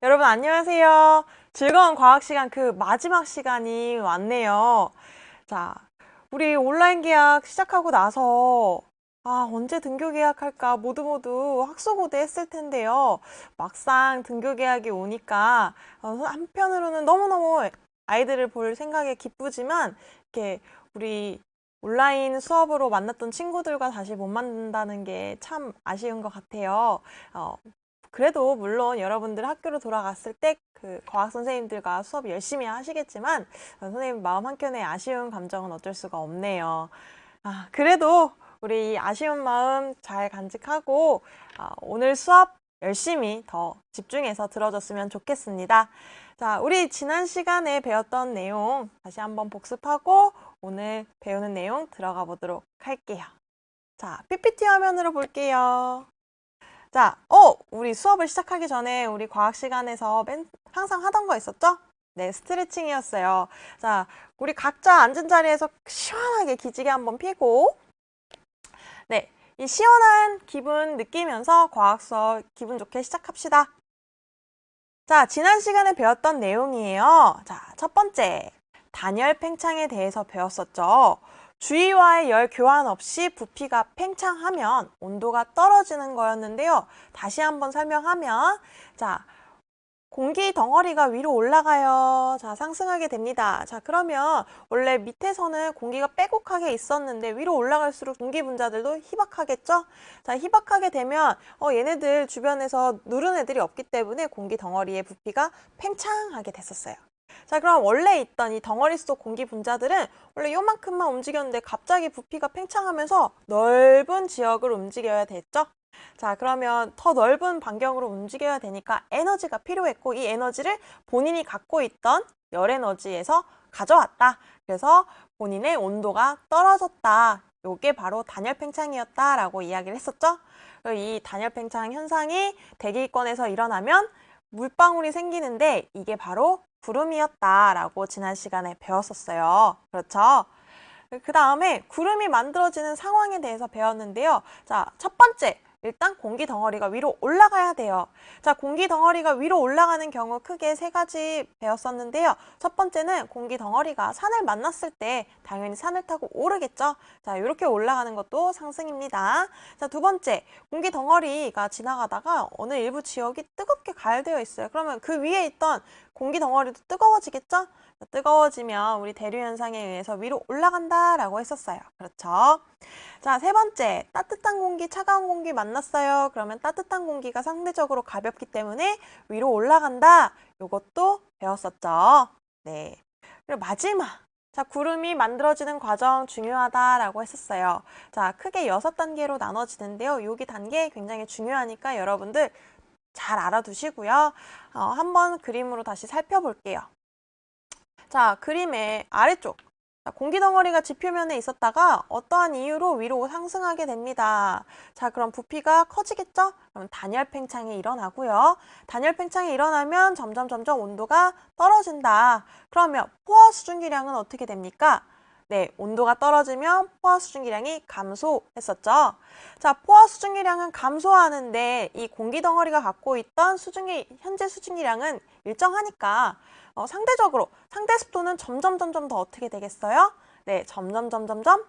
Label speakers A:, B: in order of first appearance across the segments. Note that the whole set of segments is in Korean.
A: 여러분 안녕하세요. 즐거운 과학 시간 그 마지막 시간이 왔네요. 자, 우리 온라인 계약 시작하고 나서 언제 등교 계약할까 모두 학수고대 했을 텐데요. 막상 등교 계약이 오니까 한편으로는 너무너무 아이들을 볼 생각에 기쁘지만 이렇게 우리 온라인 수업으로 만났던 친구들과 다시 못 만난다는 게 참 아쉬운 것 같아요. 어, 그래도 물론 여러분들 학교로 돌아갔을 때 그 과학 선생님들과 수업 열심히 하시겠지만 선생님 마음 한켠에 아쉬운 감정은 어쩔 수가 없네요. 그래도 우리 이 아쉬운 마음 잘 간직하고 오늘 수업 열심히 더 집중해서 들어줬으면 좋겠습니다. 자, 우리 지난 시간에 배웠던 내용 다시 한번 복습하고 오늘 배우는 내용 들어가 보도록 할게요. 자, PPT 화면으로 볼게요. 자, 우리 수업을 시작하기 전에 우리 과학 시간에서 항상 하던 거 있었죠? 네, 스트레칭이었어요. 자, 우리 각자 앉은 자리에서 시원하게 기지개 한번 펴고, 네, 이 시원한 기분 느끼면서 과학 수업 기분 좋게 시작합시다. 자, 지난 시간에 배웠던 내용이에요. 자, 첫 번째, 단열 팽창에 대해서 배웠었죠. 주위와의 열 교환 없이 부피가 팽창하면 온도가 떨어지는 거였는데요. 다시 한번 설명하면, 자, 공기 덩어리가 위로 올라가요. 자, 상승하게 됩니다. 자, 그러면 원래 밑에서는 공기가 빼곡하게 있었는데 위로 올라갈수록 공기 분자들도 희박하겠죠? 자, 희박하게 되면 얘네들 주변에서 누른 애들이 없기 때문에 공기 덩어리의 부피가 팽창하게 됐었어요. 자, 그럼 원래 있던 이 덩어리 속 공기 분자들은 원래 요만큼만 움직였는데 갑자기 부피가 팽창하면서 넓은 지역을 움직여야 됐죠? 자, 그러면 더 넓은 반경으로 움직여야 되니까 에너지가 필요했고 이 에너지를 본인이 갖고 있던 열 에너지에서 가져왔다. 그래서 본인의 온도가 떨어졌다. 요게 바로 단열 팽창이었다라고 이야기를 했었죠. 이 단열 팽창 현상이 대기권에서 일어나면 물방울이 생기는데 이게 바로 구름이었다라고 지난 시간에 배웠었어요. 그렇죠? 그 다음에 구름이 만들어지는 상황에 대해서 배웠는데요. 자, 첫 번째, 일단 공기 덩어리가 위로 올라가야 돼요. 자, 공기 덩어리가 위로 올라가는 경우 크게 세 가지 배웠었는데요. 첫 번째는 공기 덩어리가 산을 만났을 때 당연히 산을 타고 오르겠죠. 자, 이렇게 올라가는 것도 상승입니다. 자, 두 번째, 공기 덩어리가 지나가다가 어느 일부 지역이 뜨겁게 가열되어 있어요. 그러면 그 위에 있던 공기 덩어리도 뜨거워지겠죠? 뜨거워지면 우리 대류 현상에 의해서 위로 올라간다라고 했었어요. 그렇죠? 자, 세 번째, 따뜻한 공기, 차가운 공기 만났어요. 그러면 따뜻한 공기가 상대적으로 가볍기 때문에 위로 올라간다. 요것도 배웠었죠. 네. 그리고 마지막, 자, 구름이 만들어지는 과정 중요하다라고 했었어요. 자, 크게 6단계로 나눠지는데요. 여기 단계 굉장히 중요하니까 여러분들 잘 알아두시고요. 한번 그림으로 다시 살펴볼게요. 자, 그림의 아래쪽. 자, 공기 덩어리가 지표면에 있었다가 어떠한 이유로 위로 상승하게 됩니다. 자, 그럼 부피가 커지겠죠? 그럼 단열 팽창이 일어나고요. 단열 팽창이 일어나면 점점 온도가 떨어진다. 그러면 포화 수증기량은 어떻게 됩니까? 네, 온도가 떨어지면 포화 수증기량이 감소했었죠. 자, 포화 수증기량은 감소하는데 이 공기 덩어리가 갖고 있던 현재 수증기량은 일정하니까 상대적으로 상대 습도는 점점 더 어떻게 되겠어요? 네, 점점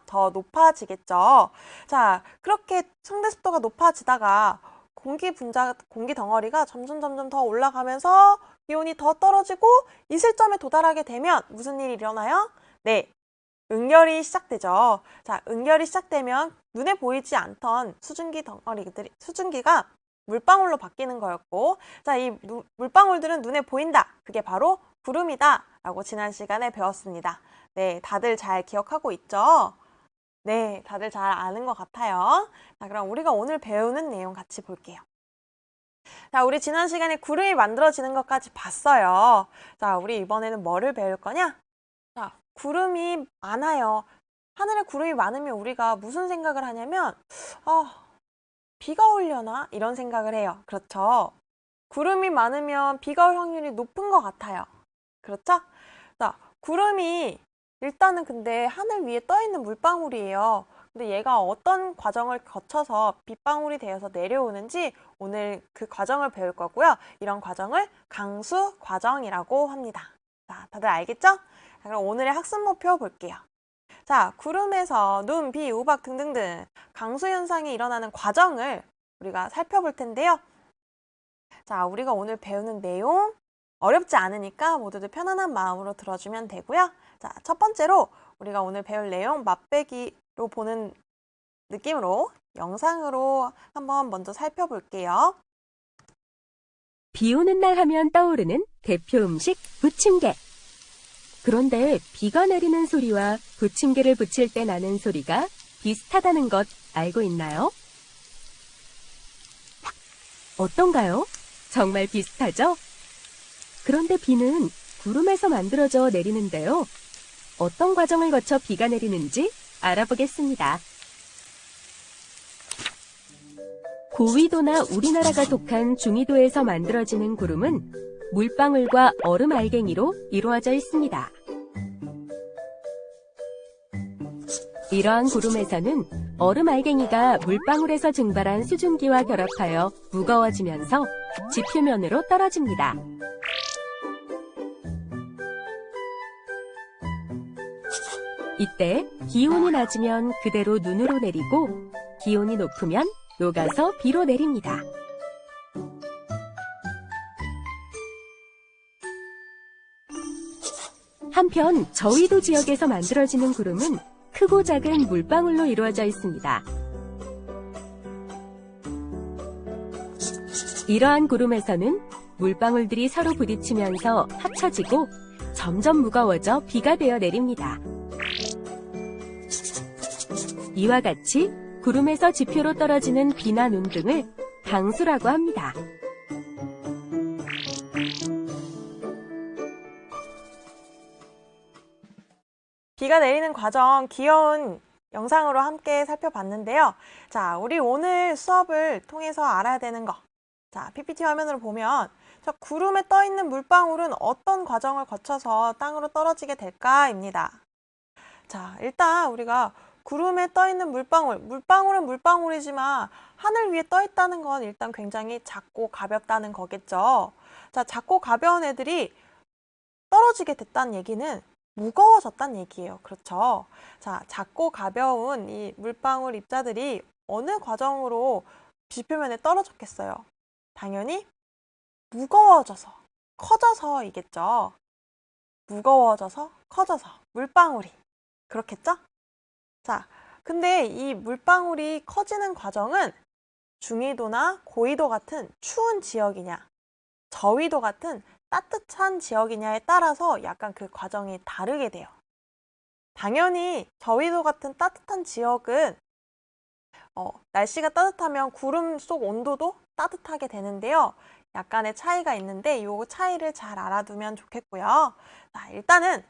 A: 더 높아지겠죠. 자, 그렇게 상대 습도가 높아지다가 공기 덩어리가 점점 더 올라가면서 기온이 더 떨어지고 이 실점에 도달하게 되면 무슨 일이 일어나요? 네, 응열이 시작되죠. 자, 응열이 시작되면 눈에 보이지 않던 수증기가 물방울로 바뀌는 거였고, 자, 이 물방울들은 눈에 보인다. 그게 바로 구름이다. 라고 지난 시간에 배웠습니다. 네, 다들 잘 기억하고 있죠? 네, 다들 잘 아는 것 같아요. 자, 그럼 우리가 오늘 배우는 내용 같이 볼게요. 자, 우리 지난 시간에 구름이 만들어지는 것까지 봤어요. 자, 우리 이번에는 뭐를 배울 거냐? 자, 구름이 많아요. 하늘에 구름이 많으면 우리가 무슨 생각을 하냐면, 비가 오려나? 이런 생각을 해요. 그렇죠? 구름이 많으면 비가 올 확률이 높은 것 같아요. 그렇죠? 자, 구름이 일단은 근데 하늘 위에 떠 있는 물방울이에요. 근데 얘가 어떤 과정을 거쳐서 빗방울이 되어서 내려오는지 오늘 그 과정을 배울 거고요. 이런 과정을 강수 과정이라고 합니다. 자, 다들 알겠죠? 자, 그럼 오늘의 학습 목표 볼게요. 자, 구름에서 눈, 비, 우박 등등등 강수 현상이 일어나는 과정을 우리가 살펴볼 텐데요. 자, 우리가 오늘 배우는 내용 어렵지 않으니까 모두들 편안한 마음으로 들어주면 되고요. 자, 첫 번째로 우리가 오늘 배울 내용 맛배기로 보는 느낌으로 영상으로 한번 먼저 살펴볼게요.
B: 비 오는 날 하면 떠오르는 대표 음식 부침개. 그런데 비가 내리는 소리와 부침개를 부칠 때 나는 소리가 비슷하다는 것 알고 있나요? 어떤가요? 정말 비슷하죠? 그런데 비는 구름에서 만들어져 내리는데요. 어떤 과정을 거쳐 비가 내리는지 알아보겠습니다. 고위도나 우리나라가 속한 중위도에서 만들어지는 구름은 물방울과 얼음 알갱이로 이루어져 있습니다. 이러한 구름에서는 얼음 알갱이가 물방울에서 증발한 수증기와 결합하여 무거워지면서 지표면으로 떨어집니다. 이때 기온이 낮으면 그대로 눈으로 내리고 기온이 높으면 녹아서 비로 내립니다. 한편 저위도 지역에서 만들어지는 구름은 크고 작은 물방울로 이루어져 있습니다. 이러한 구름에서는 물방울들이 서로 부딪히면서 합쳐지고 점점 무거워져 비가 되어 내립니다. 이와 같이 구름에서 지표로 떨어지는 비나 눈 등을 강수라고 합니다.
A: 비가 내리는 과정 귀여운 영상으로 함께 살펴봤는데요. 자, 우리 오늘 수업을 통해서 알아야 되는 거. 자, PPT 화면으로 보면 저 구름에 떠 있는 물방울은 어떤 과정을 거쳐서 땅으로 떨어지게 될까입니다. 자, 일단 우리가 구름에 떠 있는 물방울은 물방울이지만 하늘 위에 떠 있다는 건 일단 굉장히 작고 가볍다는 거겠죠. 자, 작고 가벼운 애들이 떨어지게 됐다는 얘기는 무거워졌다는 얘기예요. 그렇죠? 자, 작고 가벼운 이 물방울 입자들이 어느 과정으로 지표면에 떨어졌겠어요? 당연히 무거워져서, 커져서이겠죠. 무거워져서, 커져서, 물방울이. 그렇겠죠? 자, 근데 이 물방울이 커지는 과정은 중위도나 고위도 같은 추운 지역이냐, 저위도 같은 따뜻한 지역이냐에 따라서 약간 그 과정이 다르게 돼요. 당연히 저위도 같은 따뜻한 지역은 날씨가 따뜻하면 구름 속 온도도 따뜻하게 되는데요. 약간의 차이가 있는데 이 차이를 잘 알아두면 좋겠고요. 자, 일단은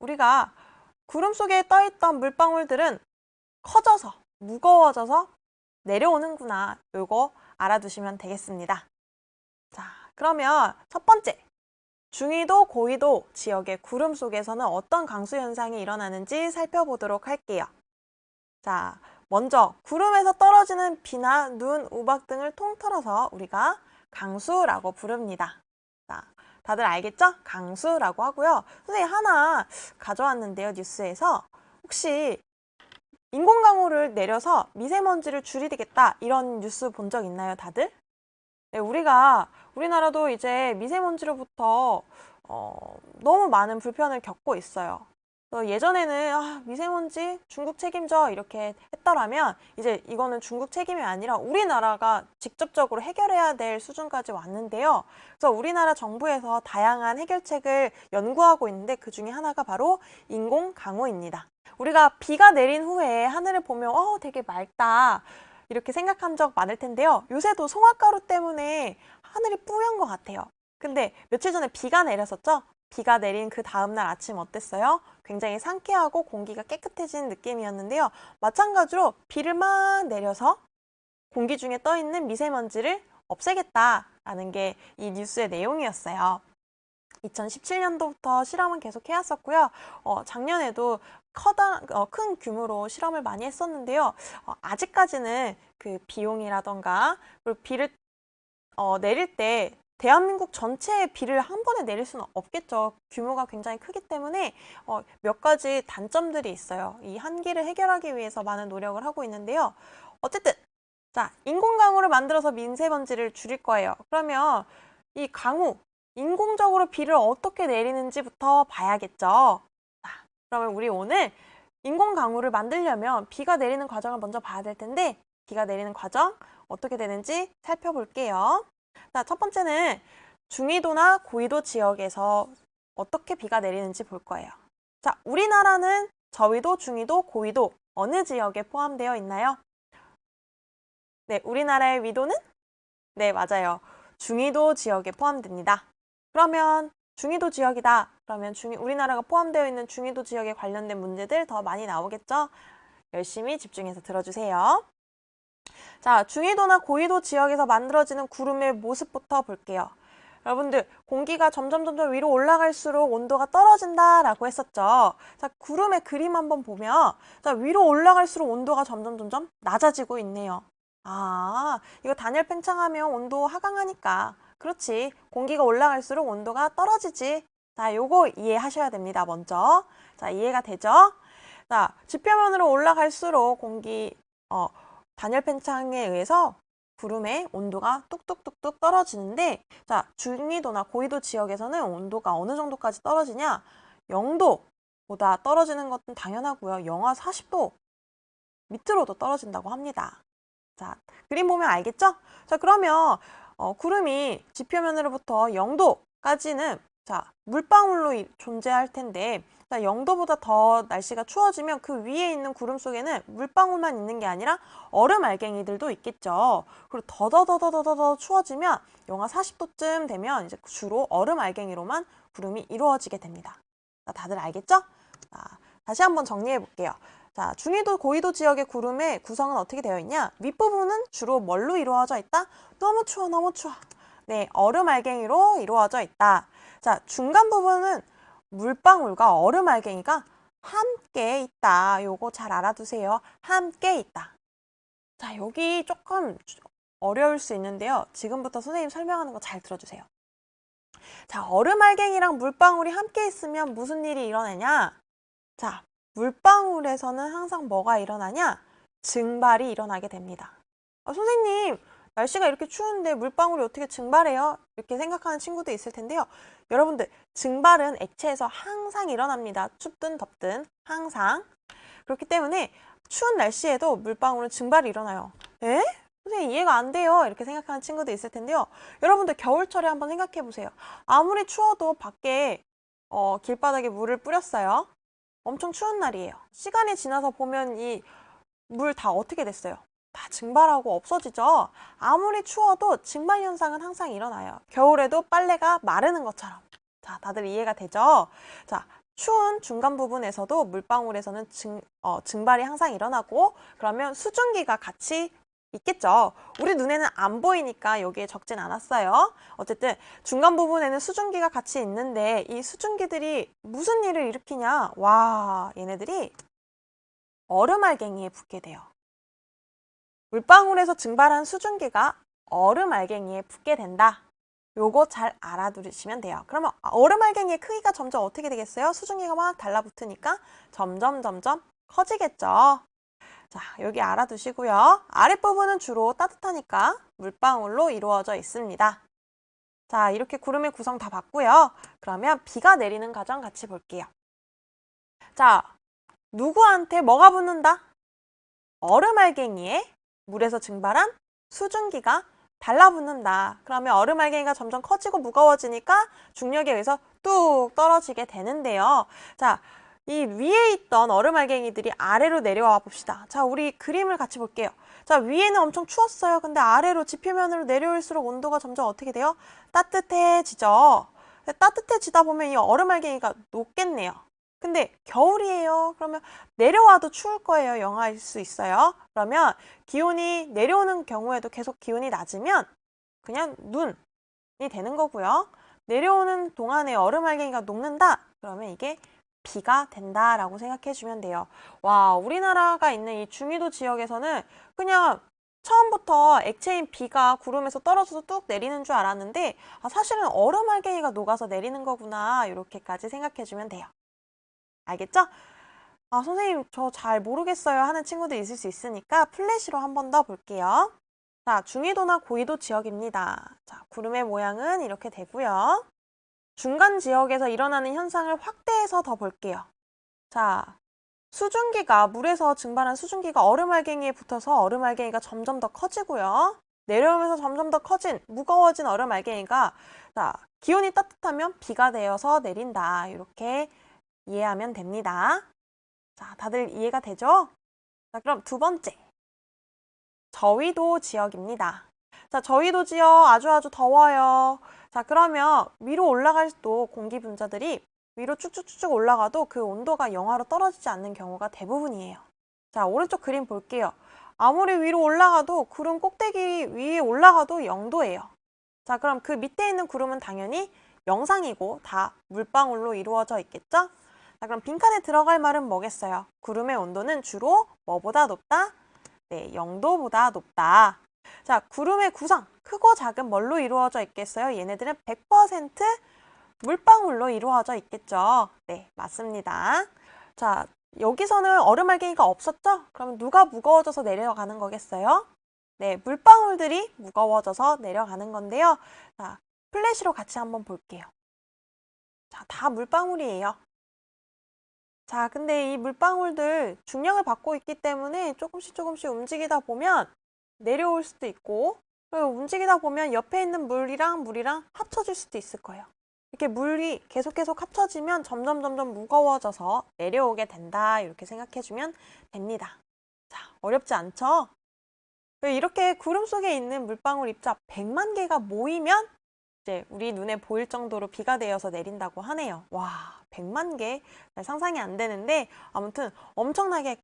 A: 우리가 구름 속에 떠있던 물방울들은 커져서 무거워져서 내려오는구나. 이거 알아두시면 되겠습니다. 자, 그러면 첫 번째, 중위도, 고위도 지역의 구름 속에서는 어떤 강수 현상이 일어나는지 살펴보도록 할게요. 자, 먼저 구름에서 떨어지는 비나 눈, 우박 등을 통틀어서 우리가 강수라고 부릅니다. 자, 다들 알겠죠? 강수라고 하고요. 선생님 하나 가져왔는데요, 뉴스에서. 혹시 인공강우를 내려서 미세먼지를 줄이겠다 이런 뉴스 본 적 있나요, 다들? 네, 우리나라도 이제 미세먼지로부터 너무 많은 불편을 겪고 있어요. 예전에는 미세먼지 중국 책임져 이렇게 했더라면 이제 이거는 중국 책임이 아니라 우리나라가 직접적으로 해결해야 될 수준까지 왔는데요. 그래서 우리나라 정부에서 다양한 해결책을 연구하고 있는데 그 중에 하나가 바로 인공강우입니다. 우리가 비가 내린 후에 하늘을 보면 되게 맑다 이렇게 생각한 적 많을 텐데요. 요새도 송화가루 때문에 하늘이 뿌연 것 같아요. 근데 며칠 전에 비가 내렸었죠? 비가 내린 그 다음날 아침 어땠어요? 굉장히 상쾌하고 공기가 깨끗해진 느낌이었는데요. 마찬가지로 비를 막 내려서 공기 중에 떠있는 미세먼지를 없애겠다라는 게 이 뉴스의 내용이었어요. 2017년도부터 실험은 계속 해왔었고요. 작년에도 큰 규모로 실험을 많이 했었는데요. 아직까지는 그 비용이라던가 그리고 비를 내릴 때 대한민국 전체의 비를 한 번에 내릴 수는 없겠죠. 규모가 굉장히 크기 때문에 몇 가지 단점들이 있어요. 이 한계를 해결하기 위해서 많은 노력을 하고 있는데요. 어쨌든 자, 인공강우를 만들어서 민세먼지를 줄일 거예요. 그러면 이 강우, 인공적으로 비를 어떻게 내리는지부터 봐야겠죠. 자, 그러면 우리 오늘 인공강우를 만들려면 비가 내리는 과정을 먼저 봐야 될 텐데 비가 내리는 과정 어떻게 되는지 살펴볼게요. 자, 첫 번째는 중위도나 고위도 지역에서 어떻게 비가 내리는지 볼 거예요. 자, 우리나라는 저위도, 중위도, 고위도 어느 지역에 포함되어 있나요? 네, 우리나라의 위도는? 네, 맞아요. 중위도 지역에 포함됩니다. 그러면 중위도 지역이다. 그러면 우리나라가 포함되어 있는 중위도 지역에 관련된 문제들 더 많이 나오겠죠? 열심히 집중해서 들어주세요. 자, 중위도나 고위도 지역에서 만들어지는 구름의 모습부터 볼게요. 여러분들, 공기가 점점 위로 올라갈수록 온도가 떨어진다라고 했었죠. 자, 구름의 그림 한번 보면 자, 위로 올라갈수록 온도가 점점 낮아지고 있네요. 아, 이거 단열 팽창하면 온도 하강하니까. 그렇지. 공기가 올라갈수록 온도가 떨어지지. 자, 요거 이해하셔야 됩니다, 먼저. 자, 이해가 되죠? 자, 지표면으로 올라갈수록 단열 팽창에 의해서 구름의 온도가 뚝뚝뚝뚝 떨어지는데, 자, 중위도나 고위도 지역에서는 온도가 어느 정도까지 떨어지냐? 0도보다 떨어지는 것은 당연하고요. 영하 40도 밑으로도 떨어진다고 합니다. 자, 그림 보면 알겠죠? 자, 그러면 구름이 지표면으로부터 0도까지는 자, 물방울로 존재할 텐데 자, 0도보다 더 날씨가 추워지면 그 위에 있는 구름 속에는 물방울만 있는 게 아니라 얼음 알갱이들도 있겠죠. 그리고 더 추워지면 영하 40도쯤 되면 이제 주로 얼음 알갱이로만 구름이 이루어지게 됩니다. 자, 다들 알겠죠? 자, 다시 한번 정리해 볼게요. 자, 중위도, 고위도 지역의 구름의 구성은 어떻게 되어 있냐? 윗부분은 주로 뭘로 이루어져 있다? 너무 추워. 네, 얼음 알갱이로 이루어져 있다. 자, 중간 부분은 물방울과 얼음 알갱이가 함께 있다. 요거 잘 알아두세요. 함께 있다. 자, 여기 조금 어려울 수 있는데요. 지금부터 선생님 설명하는 거 잘 들어주세요. 자, 얼음 알갱이랑 물방울이 함께 있으면 무슨 일이 일어나냐? 자, 물방울에서는 항상 뭐가 일어나냐? 증발이 일어나게 됩니다. 선생님, 날씨가 이렇게 추운데 물방울이 어떻게 증발해요? 이렇게 생각하는 친구도 있을 텐데요. 여러분들, 증발은 액체에서 항상 일어납니다. 춥든 덥든 항상. 그렇기 때문에 추운 날씨에도 물방울은 증발이 일어나요. 에? 선생님 이해가 안 돼요. 이렇게 생각하는 친구도 있을 텐데요. 여러분들 겨울철에 한번 생각해 보세요. 아무리 추워도 밖에 길바닥에 물을 뿌렸어요. 엄청 추운 날이에요. 시간이 지나서 보면 이 물 다 어떻게 됐어요? 다 증발하고 없어지죠. 아무리 추워도 증발 현상은 항상 일어나요. 겨울에도 빨래가 마르는 것처럼. 자, 다들 이해가 되죠? 자, 추운 중간 부분에서도 물방울에서는 증발이 항상 일어나고 그러면 수증기가 같이 있겠죠. 우리 눈에는 안 보이니까 여기에 적진 않았어요. 어쨌든 중간 부분에는 수증기가 같이 있는데 이 수증기들이 무슨 일을 일으키냐? 와, 얘네들이 얼음 알갱이에 붙게 돼요. 물방울에서 증발한 수증기가 얼음 알갱이에 붙게 된다. 요거 잘 알아두시면 돼요. 그러면 얼음 알갱이의 크기가 점점 어떻게 되겠어요? 수증기가 막 달라붙으니까 점점 커지겠죠. 자, 여기 알아두시고요. 아랫부분은 주로 따뜻하니까 물방울로 이루어져 있습니다. 자, 이렇게 구름의 구성 다 봤고요. 그러면 비가 내리는 과정 같이 볼게요. 자, 누구한테 뭐가 붙는다? 얼음 알갱이에 물에서 증발한 수증기가 달라붙는다. 그러면 얼음 알갱이가 점점 커지고 무거워지니까 중력에 의해서 뚝 떨어지게 되는데요. 자, 이 위에 있던 얼음 알갱이들이 아래로 내려와 봅시다. 자, 우리 그림을 같이 볼게요. 자, 위에는 엄청 추웠어요. 근데 아래로 지표면으로 내려올수록 온도가 점점 어떻게 돼요? 따뜻해지죠. 따뜻해지다 보면 이 얼음 알갱이가 녹겠네요. 근데 겨울이에요. 그러면 내려와도 추울 거예요. 영하일 수 있어요. 그러면 기온이 내려오는 경우에도 계속 기온이 낮으면 그냥 눈이 되는 거고요. 내려오는 동안에 얼음 알갱이가 녹는다. 그러면 이게 비가 된다라고 생각해 주면 돼요. 와, 우리나라가 있는 이 중위도 지역에서는 그냥 처음부터 액체인 비가 구름에서 떨어져서 뚝 내리는 줄 알았는데 사실은 얼음 알갱이가 녹아서 내리는 거구나. 이렇게까지 생각해 주면 돼요. 알겠죠? 선생님, 저 잘 모르겠어요 하는 친구들 있을 수 있으니까 플래시로 한 번 더 볼게요. 자, 중위도나 고위도 지역입니다. 자, 구름의 모양은 이렇게 되고요. 중간 지역에서 일어나는 현상을 확대해서 더 볼게요. 자, 수증기가 물에서 증발한 수증기가 얼음 알갱이에 붙어서 얼음 알갱이가 점점 더 커지고요. 내려오면서 점점 더 커진 무거워진 얼음 알갱이가 자, 기온이 따뜻하면 비가 되어서 내린다. 이렇게 이해하면 됩니다. 자, 다들 이해가 되죠? 자, 그럼 두 번째. 저위도 지역입니다. 자, 저위도 지역 아주 더워요. 자, 그러면 위로 올라갈 또 공기 분자들이 위로 쭉쭉쭉 올라가도 그 온도가 영하로 떨어지지 않는 경우가 대부분이에요. 자, 오른쪽 그림 볼게요. 아무리 위로 올라가도 구름 꼭대기 위에 올라가도 0도예요. 자, 그럼 그 밑에 있는 구름은 당연히 영상이고 다 물방울로 이루어져 있겠죠? 자, 그럼 빈칸에 들어갈 말은 뭐겠어요? 구름의 온도는 주로 뭐보다 높다? 네, 0도보다 높다. 자, 구름의 구성, 크고 작은 뭘로 이루어져 있겠어요? 얘네들은 100% 물방울로 이루어져 있겠죠. 네, 맞습니다. 자, 여기서는 얼음 알갱이가 없었죠? 그러면 누가 무거워져서 내려가는 거겠어요? 네, 물방울들이 무거워져서 내려가는 건데요. 자, 플래시로 같이 한번 볼게요. 자, 다 물방울이에요. 자, 근데 이 물방울들 중력을 받고 있기 때문에 조금씩 움직이다 보면 내려올 수도 있고, 그리고 움직이다 보면 옆에 있는 물이랑 합쳐질 수도 있을 거예요. 이렇게 물이 계속 합쳐지면 점점 무거워져서 내려오게 된다. 이렇게 생각해주면 됩니다. 자, 어렵지 않죠? 이렇게 구름 속에 있는 물방울 입자 100만 개가 모이면 이제 우리 눈에 보일 정도로 비가 되어서 내린다고 하네요. 와, 100만 개? 상상이 안 되는데 아무튼 엄청나게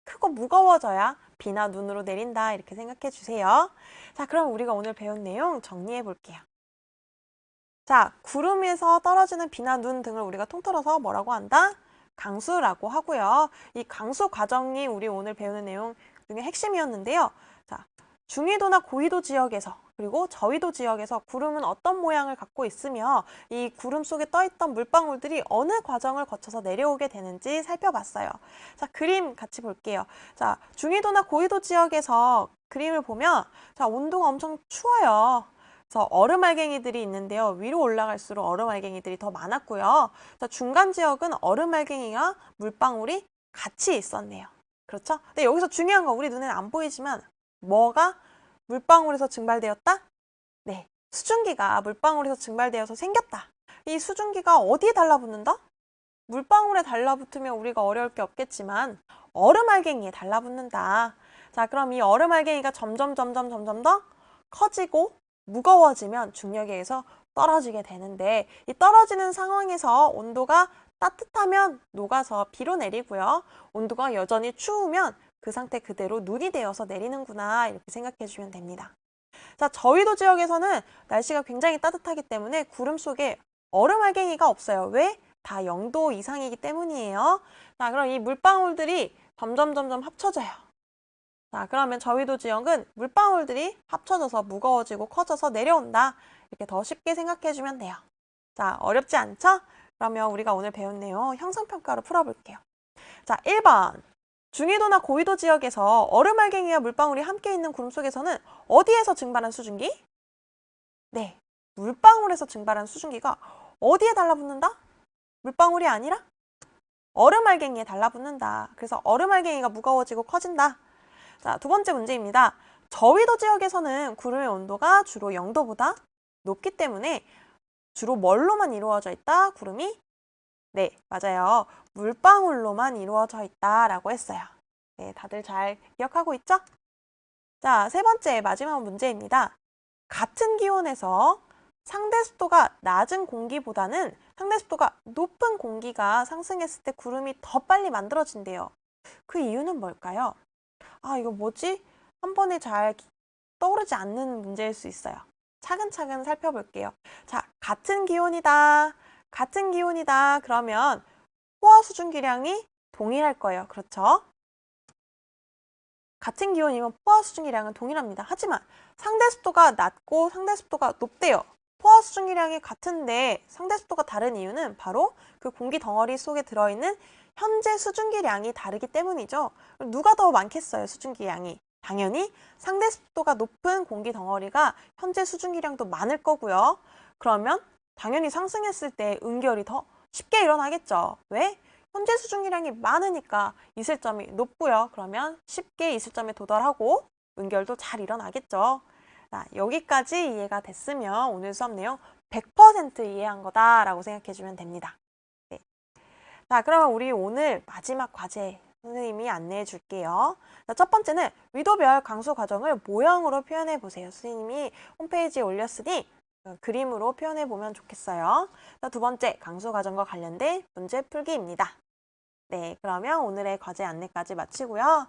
A: 크고 무거워져야 비나 눈으로 내린다 이렇게 생각해 주세요. 자, 그럼 우리가 오늘 배운 내용 정리해 볼게요. 자, 구름에서 떨어지는 비나 눈 등을 우리가 통틀어서 뭐라고 한다? 강수라고 하고요. 이 강수 과정이 우리 오늘 배우는 내용 중에 핵심이었는데요. 자, 중위도나 고위도 지역에서 그리고 저위도 지역에서 구름은 어떤 모양을 갖고 있으며 이 구름 속에 떠있던 물방울들이 어느 과정을 거쳐서 내려오게 되는지 살펴봤어요. 자, 그림 같이 볼게요. 자, 중위도나 고위도 지역에서 그림을 보면 자, 온도가 엄청 추워요. 그래서 얼음 알갱이들이 있는데요. 위로 올라갈수록 얼음 알갱이들이 더 많았고요. 자, 중간 지역은 얼음 알갱이와 물방울이 같이 있었네요. 그렇죠? 근데 여기서 중요한 건 우리 눈에는 안 보이지만 뭐가 물방울에서 증발되었다? 네, 수증기가 물방울에서 증발되어서 생겼다. 이 수증기가 어디에 달라붙는다? 물방울에 달라붙으면 우리가 어려울 게 없겠지만 얼음 알갱이에 달라붙는다. 자, 그럼 이 얼음 알갱이가 점점 더 커지고 무거워지면 중력에 의해서 떨어지게 되는데 이 떨어지는 상황에서 온도가 따뜻하면 녹아서 비로 내리고요. 온도가 여전히 추우면 그 상태 그대로 눈이 되어서 내리는구나 이렇게 생각해 주시면 됩니다. 자, 저위도 지역에서는 날씨가 굉장히 따뜻하기 때문에 구름 속에 얼음 알갱이가 없어요. 왜? 다 0도 이상이기 때문이에요. 자, 그럼 이 물방울들이 점점 합쳐져요. 자, 그러면 저위도 지역은 물방울들이 합쳐져서 무거워지고 커져서 내려온다. 이렇게 더 쉽게 생각해 주면 돼요. 자, 어렵지 않죠? 그러면 우리가 오늘 배운 내용 형상평가로 풀어볼게요. 자, 1번. 중위도나 고위도 지역에서 얼음 알갱이와 물방울이 함께 있는 구름 속에서는 어디에서 증발한 수증기? 네, 물방울에서 증발한 수증기가 어디에 달라붙는다? 물방울이 아니라 얼음 알갱이에 달라붙는다. 그래서 얼음 알갱이가 무거워지고 커진다. 자, 두 번째 문제입니다. 저위도 지역에서는 구름의 온도가 주로 0도보다 높기 때문에 주로 뭘로만 이루어져 있다? 구름이? 네, 맞아요. 물방울로만 이루어져 있다라고 했어요. 네, 다들 잘 기억하고 있죠? 자, 세 번째 마지막 문제입니다. 같은 기온에서 상대 습도가 낮은 공기보다는 상대 습도가 높은 공기가 상승했을 때 구름이 더 빨리 만들어진대요. 그 이유는 뭘까요? 아, 이거 뭐지? 한 번에 잘 떠오르지 않는 문제일 수 있어요. 차근차근 살펴볼게요. 자, 같은 기온이다. 같은 기온이다. 그러면 포화 수증기량이 동일할 거예요. 그렇죠? 같은 기온이면 포화 수증기량은 동일합니다. 하지만 상대 습도가 낮고 상대 습도가 높대요. 포화 수증기량이 같은데 상대 습도가 다른 이유는 바로 그 공기 덩어리 속에 들어있는 현재 수증기량이 다르기 때문이죠. 누가 더 많겠어요, 수증기량이? 당연히 상대 습도가 높은 공기 덩어리가 현재 수증기량도 많을 거고요. 그러면 당연히 상승했을 때 응결이 더 쉽게 일어나겠죠. 왜? 현재 수증기량이 많으니까 이슬점이 높고요. 그러면 쉽게 이슬점에 도달하고 응결도 잘 일어나겠죠. 자, 여기까지 이해가 됐으면 오늘 수업 내용 100% 이해한 거다라고 생각해 주면 됩니다. 네. 자, 그러면 우리 오늘 마지막 과제 선생님이 안내해 줄게요. 자, 첫 번째는 위도별 강수 과정을 모형으로 표현해 보세요. 선생님이 홈페이지에 올렸으니 그림으로 표현해 보면 좋겠어요. 자, 두 번째, 강수 과정과 관련된 문제 풀기입니다. 네, 그러면 오늘의 과제 안내까지 마치고요.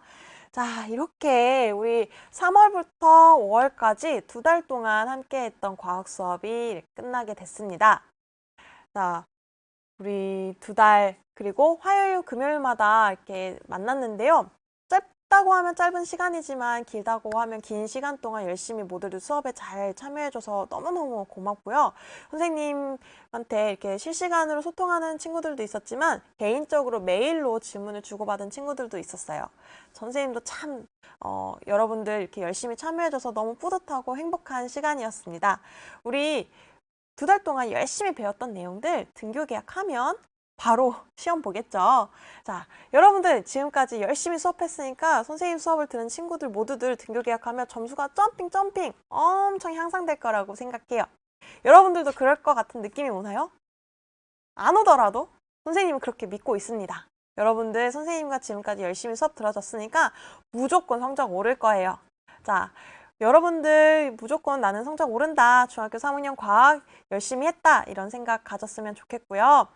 A: 자, 이렇게 우리 3월부터 5월까지 2달 동안 함께 했던 과학 수업이 끝나게 됐습니다. 자, 우리 2달, 그리고 화요일, 금요일마다 이렇게 만났는데요. 짧다고 하면 짧은 시간이지만 길다고 하면 긴 시간 동안 열심히 모두들 수업에 잘 참여해줘서 너무너무 고맙고요. 선생님한테 이렇게 실시간으로 소통하는 친구들도 있었지만 개인적으로 메일로 질문을 주고받은 친구들도 있었어요. 선생님도 참 여러분들 이렇게 열심히 참여해줘서 너무 뿌듯하고 행복한 시간이었습니다. 우리 2달 동안 열심히 배웠던 내용들 등교 계약하면 바로 시험 보겠죠. 자, 여러분들 지금까지 열심히 수업했으니까 선생님 수업을 들은 친구들 모두들 등교 계약하면 점수가 점핑 엄청 향상될 거라고 생각해요. 여러분들도 그럴 것 같은 느낌이 오나요? 안 오더라도 선생님은 그렇게 믿고 있습니다. 여러분들 선생님과 지금까지 열심히 수업 들어줬으니까 무조건 성적 오를 거예요. 자, 여러분들 무조건 나는 성적 오른다. 중학교 3학년 과학 열심히 했다. 이런 생각 가졌으면 좋겠고요.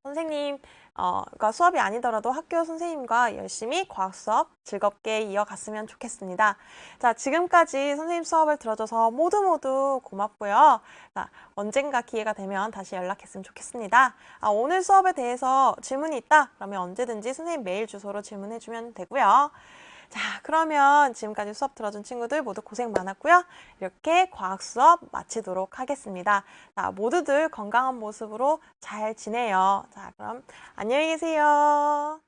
A: 선생님, 그러니까 수업이 아니더라도 학교 선생님과 열심히 과학 수업 즐겁게 이어갔으면 좋겠습니다. 자, 지금까지 선생님 수업을 들어줘서 모두 고맙고요. 자, 언젠가 기회가 되면 다시 연락했으면 좋겠습니다. 오늘 수업에 대해서 질문이 있다? 그러면 언제든지 선생님 메일 주소로 질문해주면 되고요. 자, 그러면 지금까지 수업 들어준 친구들 모두 고생 많았고요. 이렇게 과학 수업 마치도록 하겠습니다. 자, 모두들 건강한 모습으로 잘 지내요. 자, 그럼 안녕히 계세요.